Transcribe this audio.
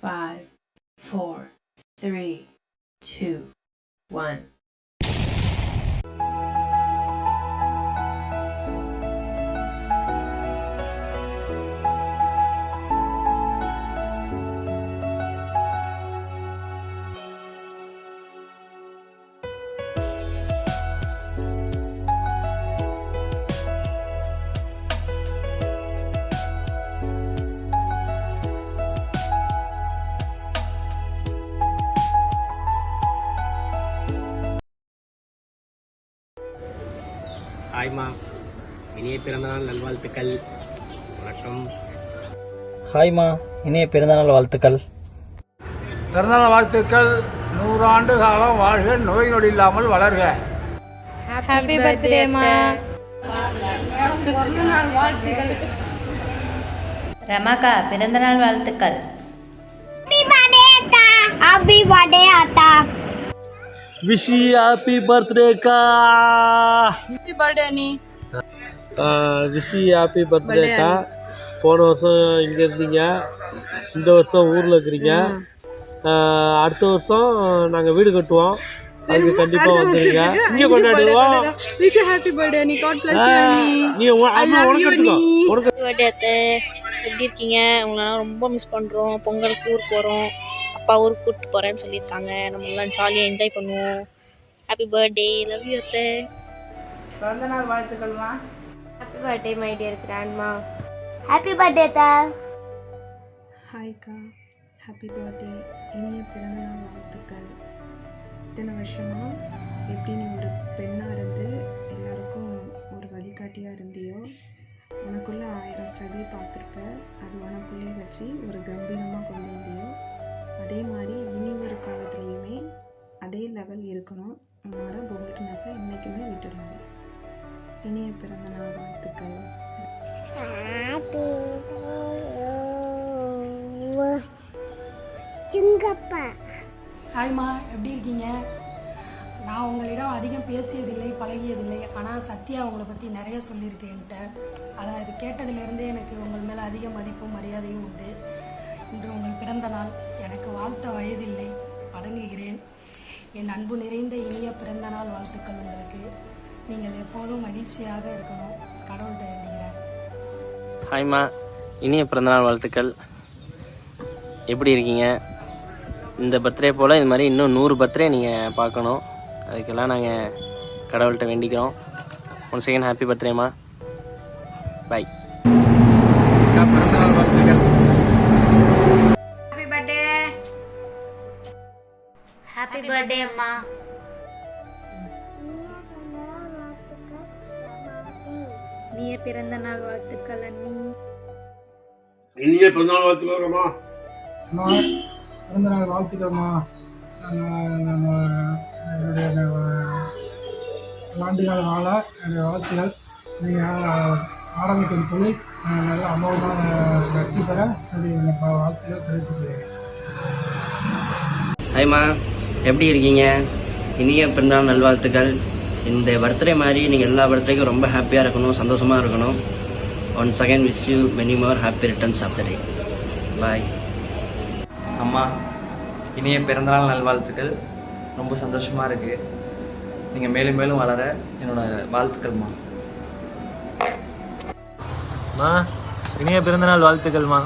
5, 4, 3, 2, 1. ஹாய்மா, இனிய பிறந்தநாள் நல்வாழ்த்துக்கள். வணக்கம். ஹாய்மா, இனிய பிறந்தநாள் வாழ்த்துக்கள். பிறந்தநாள் வாழ்த்துக்கள். 100 ஆண்டு காலம் வாழ்க, நோய் நொடி இல்லாமல் வளர்க. ஹாப்பி பர்த்டேமா. பிறந்தநாள் வாழ்த்துக்கள். ரமாக்கா பிறந்தநாள் வாழ்த்துக்கள். ஹாப்பி பர்த்டே அத்தா. விஷ் ஹாப்பி பர்த்டேக்கா. ஹாப்பி பர்த்டே அண்ணி. விஷ் ஹாப்பி பர்த்டேக்கா. போன வருஷம் இங்கே இருந்தீங்க, இந்த வருஷம் ஊரில் இருக்கிறீங்க. அடுத்த வருஷம் நாங்கள் வீடு கட்டுவோம், அதுக்கு கண்டிப்பாக வந்துடுங்க, இங்கே கொண்டாடுவோம். விஷ் ஹாப்பி பர்த்டே அண்ணி. காட் பிளஸ் யூ அண்ணி. நீ உனக்கு பர்த்டே அத்தை, எப்படி இருக்கீங்க? உங்களெல்லாம் ரொம்ப மிஸ் பண்ணுறோம். பொங்கலுக்கு ஊருக்கு போகிறோம், அப்பா ஊருக்கு கூப்பிட்டு போகிறேன்னு சொல்லியிருக்காங்க. நம்மளாம் ஜாலியாக என்ஜாய் பண்ணுவோம். ஹாப்பி பர்த்டே, லவ் யூ அத்தை. பிறந்தநாள் வாழ்த்துக்கள்மா. Happy birthday my dear grandma. Happy birthday அத்தா. ஹாய்க்கா, ஹாப்பி பர்த்டே. இனிய பிறந்தநாள் வாழ்த்துக்கள். இத்தனை வருஷமாக எப்படி நீ ஒரு பெண்ணாக இருந்து எல்லாருக்கும் ஒரு வழிகாட்டியாக இருந்தியோ, உனக்குள்ளே 1000 ஸ்ட்ரகிள் பார்த்துருப்ப, அது உனக்குள்ளே வச்சு ஒரு கம்பீரமாக கொண்டு வந்தியோ, அதே மாதிரி இனி ஒரு காலத்துலேயுமே அதே லெவல் இருக்கணும். உன்னோட போல்ட்னஸை என்றைக்குமே விட்டுடாது. இனிய பிறந்தநாள் வாழ்த்துக்கள். ஹாய்மா, எப்படி இருக்கீங்க? நான் உங்களிடம் அதிகம் பேசியதில்லை, பழகியதில்லை. ஆனால் சத்யா உங்களை பற்றி நிறைய சொல்லியிருக்கேன் என்கிட்ட. அதான் இது கேட்டதிலிருந்தே எனக்கு உங்கள் மேலே அதிக மதிப்பும் மரியாதையும் உண்டு. இன்று உங்கள் பிறந்த நாள். எனக்கு வாழ்த்த வயதில்லை, வணங்குகிறேன். என் அன்பு நிறைந்த இனிய பிறந்த நாள் வாழ்த்துக்கள் உங்களுக்கு. நீங்கள் எப்போதும் மகிழ்ச்சியாக இருக்கணும், கடவுள்கிட்ட வேண்டிக்கிறேன். ஹாய்மா, இனிய பிறந்தநாள் வாழ்த்துக்கள். எப்படி இருக்கீங்க? இந்த பர்த்டே போல் இது மாதிரி இன்னும் 100 பர்த்டே நீங்கள் பார்க்கணும். அதுக்கெல்லாம் நாங்கள் கடவுள்கிட்ட வேண்டிக்கிறோம். ஒன்ஸ் அகெயின் ஹாப்பி பர்த்டேம்மா. பாய். பிறந்தநாள் வாழ்த்துக்கள். Happy birthday. ஹாப்பி பர்த்டே அம்மா. இனிய பிறந்தநாள் வாழ்த்துக்கள் அண்ணி. இனிய பிறந்தநாள் வாழ்த்துக்கள் அம்மா. பிறந்தநாள் வாழ்த்துக்கள்மா. என்னுடைய ஆண்டுகால வாழ என்னுடைய வாழ்த்துக்கள். நீங்கள் ஆரம்பிக்கும் தொழில் நல்ல அமௌண்ட்டாக வெற்றி பெற என்னுடைய வாழ்த்துக்கள் தெரிவித்துக்கிறேன். ஹாய்மா, எப்படி இருக்கீங்க? இனிய பிறந்தநாள் நல்வாழ்த்துக்கள். இந்த பர்த்டே மாதிரி நீங்கள் எல்லா பர்த்டேக்கும் ரொம்ப ஹாப்பியாக இருக்கணும், சந்தோஷமாக இருக்கணும். Once again wish you many more happy returns of the day. Bye. அம்மா, இனிய பிறந்தநாள் நல்வாழ்த்துக்கள். ரொம்ப சந்தோஷமாக இருக்குது. நீங்கள் மேலும் மேலும் வளர என்னோடய வாழ்த்துக்கள்மா. இனிய பிறந்தநாள் வாழ்த்துக்கள்மா.